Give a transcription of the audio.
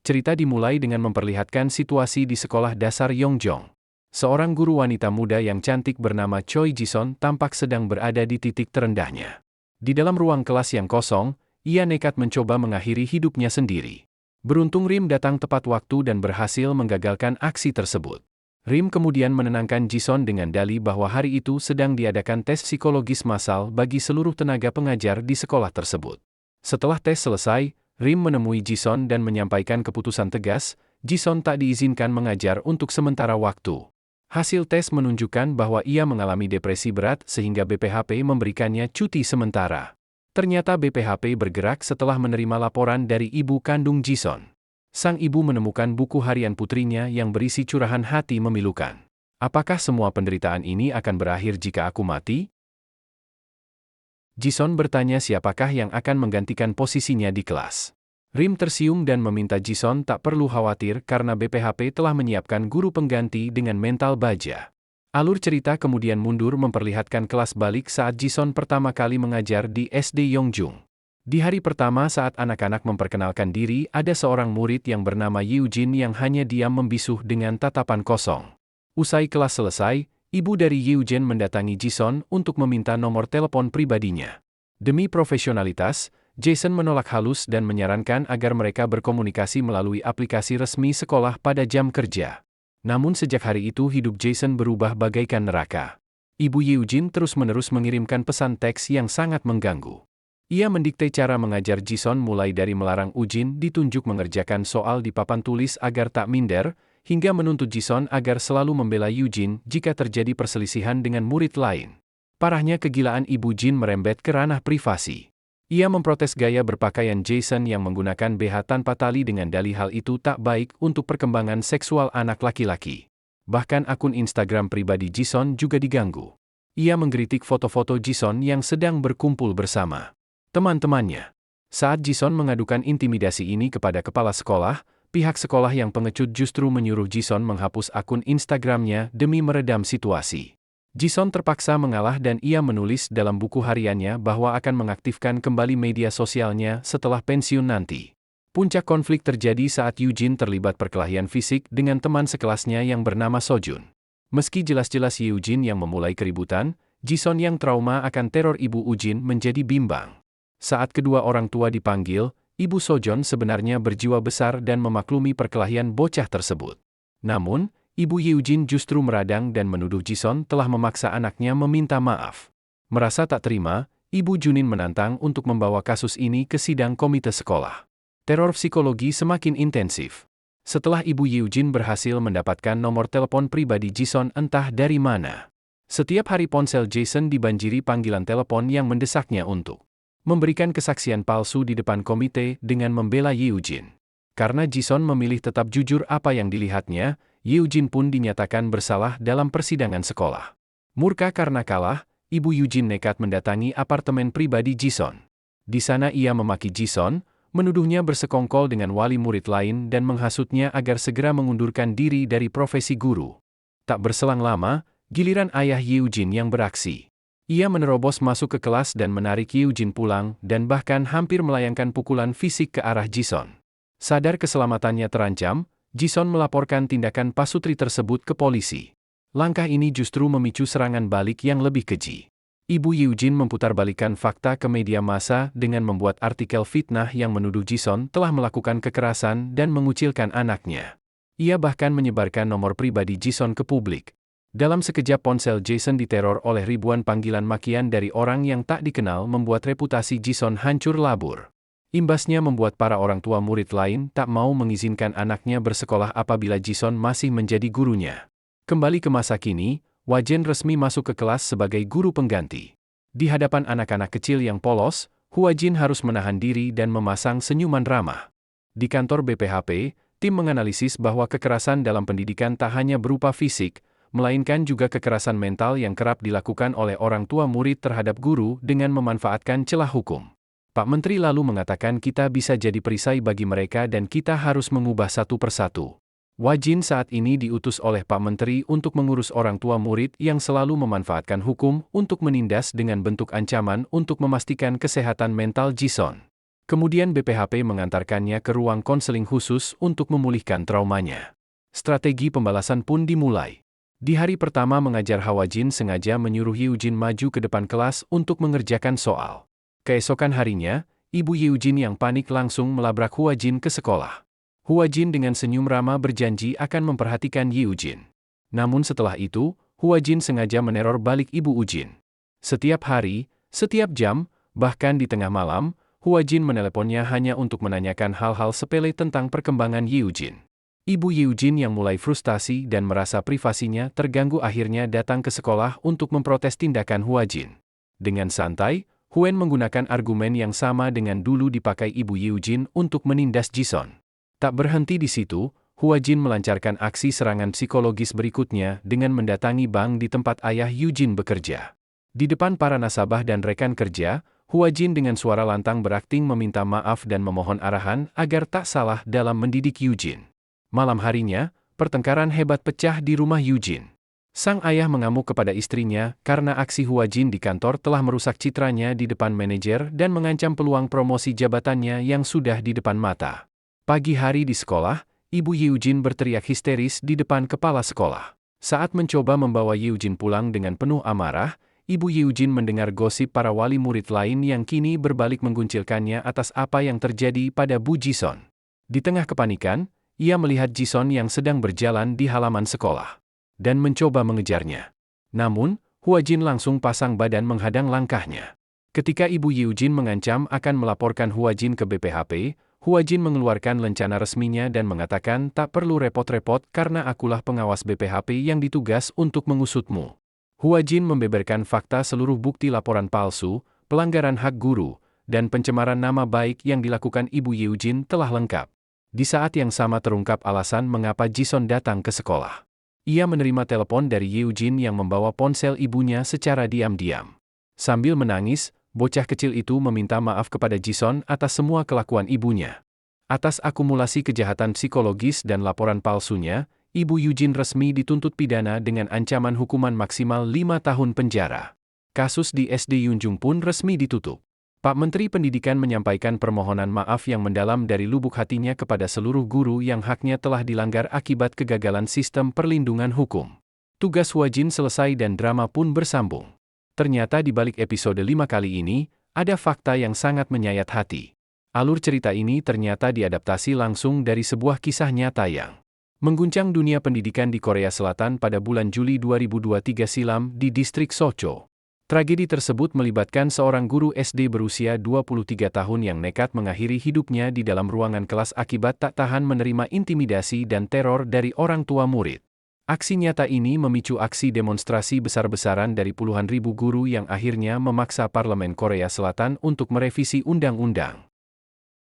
Cerita dimulai dengan memperlihatkan situasi di sekolah dasar Yongjong. Seorang guru wanita muda yang cantik bernama Choi Jison tampak sedang berada di titik terendahnya. Di dalam ruang kelas yang kosong, ia nekat mencoba mengakhiri hidupnya sendiri. Beruntung Rim datang tepat waktu dan berhasil menggagalkan aksi tersebut. Rim kemudian menenangkan Jison dengan dalih bahwa hari itu sedang diadakan tes psikologis massal bagi seluruh tenaga pengajar di sekolah tersebut. Setelah tes selesai, Rim menemui Jison dan menyampaikan keputusan tegas, Jison tak diizinkan mengajar untuk sementara waktu. Hasil tes menunjukkan bahwa ia mengalami depresi berat sehingga BPHP memberikannya cuti sementara. Ternyata BPHP bergerak setelah menerima laporan dari ibu kandung Jison. Sang ibu menemukan buku harian putrinya yang berisi curahan hati memilukan. Apakah semua penderitaan ini akan berakhir jika aku mati? Jison bertanya siapakah yang akan menggantikan posisinya di kelas. Rim tersiung dan meminta Jison tak perlu khawatir karena BPHP telah menyiapkan guru pengganti dengan mental baja. Alur cerita kemudian mundur memperlihatkan kelas balik saat Jison pertama kali mengajar di SD Yongjung. Di hari pertama saat anak-anak memperkenalkan diri, ada seorang murid yang bernama Eugene yang hanya diam membisuh dengan tatapan kosong. Usai kelas selesai, ibu dari Eugene mendatangi Jison untuk meminta nomor telepon pribadinya. Demi profesionalitas, Jason menolak halus dan menyarankan agar mereka berkomunikasi melalui aplikasi resmi sekolah pada jam kerja. Namun sejak hari itu hidup Jason berubah bagaikan neraka. Ibu Eugene terus-menerus mengirimkan pesan teks yang sangat mengganggu. Ia mendikte cara mengajar Jison mulai dari melarang Eugene ditunjuk mengerjakan soal di papan tulis agar tak minder, hingga menuntut Jison agar selalu membela Eugene jika terjadi perselisihan dengan murid lain. Parahnya kegilaan ibu Jin merembet ke ranah privasi. Ia memprotes gaya berpakaian Jason yang menggunakan BH tanpa tali dengan dalih hal itu tak baik untuk perkembangan seksual anak laki-laki. Bahkan akun Instagram pribadi Jison juga diganggu. Ia mengkritik foto-foto Jison yang sedang berkumpul bersama teman-temannya. Saat Jison mengadukan intimidasi ini kepada kepala sekolah, pihak sekolah yang pengecut justru menyuruh Jison menghapus akun Instagramnya demi meredam situasi. Jison terpaksa mengalah dan ia menulis dalam buku hariannya bahwa akan mengaktifkan kembali media sosialnya setelah pensiun nanti. Puncak konflik terjadi saat Eugene terlibat perkelahian fisik dengan teman sekelasnya yang bernama Sojun. Meski jelas-jelas Eugene yang memulai keributan, Jison yang trauma akan teror ibu Eugene menjadi bimbang. Saat kedua orang tua dipanggil, ibu Sojun sebenarnya berjiwa besar dan memaklumi perkelahian bocah tersebut. Namun, ibu Eugene justru meradang dan menuduh Jison telah memaksa anaknya meminta maaf. Merasa tak terima, ibu Junin menantang untuk membawa kasus ini ke sidang komite sekolah. Teror psikologi semakin intensif. Setelah ibu Eugene berhasil mendapatkan nomor telepon pribadi Jison entah dari mana. Setiap hari ponsel Jason dibanjiri panggilan telepon yang mendesaknya untuk memberikan kesaksian palsu di depan komite dengan membela Eugene. Karena Jison memilih tetap jujur apa yang dilihatnya, Eugene pun dinyatakan bersalah dalam persidangan sekolah. Murka karena kalah, ibu Eugene nekat mendatangi apartemen pribadi Jison. Di sana ia memaki Jison, menuduhnya bersekongkol dengan wali murid lain dan menghasutnya agar segera mengundurkan diri dari profesi guru. Tak berselang lama, giliran ayah Eugene yang beraksi. Ia menerobos masuk ke kelas dan menarik Eugene pulang dan bahkan hampir melayangkan pukulan fisik ke arah Jison. Sadar keselamatannya terancam, Jison melaporkan tindakan pasutri tersebut ke polisi. Langkah ini justru memicu serangan balik yang lebih keji. Ibu Eugene memutarbalikkan fakta ke media massa dengan membuat artikel fitnah yang menuduh Jison telah melakukan kekerasan dan mengucilkan anaknya. Ia bahkan menyebarkan nomor pribadi Jison ke publik. Dalam sekejap ponsel Jason diteror oleh ribuan panggilan makian dari orang yang tak dikenal membuat reputasi Jison hancur labur. Imbasnya membuat para orang tua murid lain tak mau mengizinkan anaknya bersekolah apabila Jison masih menjadi gurunya. Kembali ke masa kini, Wajen resmi masuk ke kelas sebagai guru pengganti. Di hadapan anak-anak kecil yang polos, Huajin harus menahan diri dan memasang senyuman ramah. Di kantor BPHP, tim menganalisis bahwa kekerasan dalam pendidikan tak hanya berupa fisik, melainkan juga kekerasan mental yang kerap dilakukan oleh orang tua murid terhadap guru dengan memanfaatkan celah hukum. Pak Menteri lalu mengatakan kita bisa jadi perisai bagi mereka dan kita harus mengubah satu persatu. Wajin saat ini diutus oleh Pak Menteri untuk mengurus orang tua murid yang selalu memanfaatkan hukum untuk menindas dengan bentuk ancaman untuk memastikan kesehatan mental Jison. Kemudian BPHP mengantarkannya ke ruang konseling khusus untuk memulihkan traumanya. Strategi pembalasan pun dimulai. Di hari pertama mengajar, Hwajin sengaja menyuruh Yeojin maju ke depan kelas untuk mengerjakan soal. Keesokan harinya, ibu Yeojin yang panik langsung melabrak Hwajin ke sekolah. Hwajin dengan senyum ramah berjanji akan memperhatikan Yeojin. Namun setelah itu, Hwajin sengaja meneror balik ibu Ujin. Setiap hari, setiap jam, bahkan di tengah malam, Hwajin meneleponnya hanya untuk menanyakan hal-hal sepele tentang perkembangan Yeojin. Ibu Yeojin yang mulai frustasi dan merasa privasinya terganggu akhirnya datang ke sekolah untuk memprotes tindakan Hwajin. Dengan santai, Hwen menggunakan argumen yang sama dengan dulu dipakai ibu Yeojin untuk menindas Jison. Tak berhenti di situ, Hwajin melancarkan aksi serangan psikologis berikutnya dengan mendatangi bank di tempat ayah Yeojin bekerja. Di depan para nasabah dan rekan kerja, Hwajin dengan suara lantang berakting meminta maaf dan memohon arahan agar tak salah dalam mendidik Yeojin. Malam harinya, pertengkaran hebat pecah di rumah Yeojin. Sang ayah mengamuk kepada istrinya karena aksi Hwajin di kantor telah merusak citranya di depan manajer dan mengancam peluang promosi jabatannya yang sudah di depan mata. Pagi hari di sekolah, ibu Yeojin berteriak histeris di depan kepala sekolah. Saat mencoba membawa Yeojin pulang dengan penuh amarah, ibu Yeojin mendengar gosip para wali murid lain yang kini berbalik mengguncilkannya atas apa yang terjadi pada Bu Jison. Di tengah kepanikan, ia melihat Jison yang sedang berjalan di halaman sekolah dan mencoba mengejarnya. Namun, Hwajin langsung pasang badan menghadang langkahnya. Ketika ibu Yeojin mengancam akan melaporkan Hwajin ke BPHP, Hwajin mengeluarkan lencana resminya dan mengatakan tak perlu repot-repot karena akulah pengawas BPHP yang ditugas untuk mengusutmu. Hwajin membeberkan fakta seluruh bukti laporan palsu, pelanggaran hak guru, dan pencemaran nama baik yang dilakukan ibu Yeojin telah lengkap. Di saat yang sama terungkap alasan mengapa Jison datang ke sekolah. Ia menerima telepon dari Yeojin yang membawa ponsel ibunya secara diam-diam. Sambil menangis, bocah kecil itu meminta maaf kepada Jison atas semua kelakuan ibunya. Atas akumulasi kejahatan psikologis dan laporan palsunya, ibu Yeojin resmi dituntut pidana dengan ancaman hukuman maksimal 5 tahun penjara. Kasus di SD Yunjung pun resmi ditutup. Pak Menteri Pendidikan menyampaikan permohonan maaf yang mendalam dari lubuk hatinya kepada seluruh guru yang haknya telah dilanggar akibat kegagalan sistem perlindungan hukum. Tugas Hwajin selesai dan drama pun bersambung. Ternyata di balik episode 5 kali ini, ada fakta yang sangat menyayat hati. Alur cerita ini ternyata diadaptasi langsung dari sebuah kisah nyata yang mengguncang dunia pendidikan di Korea Selatan pada bulan Juli 2023 silam di distrik Socho. Tragedi tersebut melibatkan seorang guru SD berusia 23 tahun yang nekat mengakhiri hidupnya di dalam ruangan kelas akibat tak tahan menerima intimidasi dan teror dari orang tua murid. Aksi nyata ini memicu aksi demonstrasi besar-besaran dari puluhan ribu guru yang akhirnya memaksa Parlemen Korea Selatan untuk merevisi undang-undang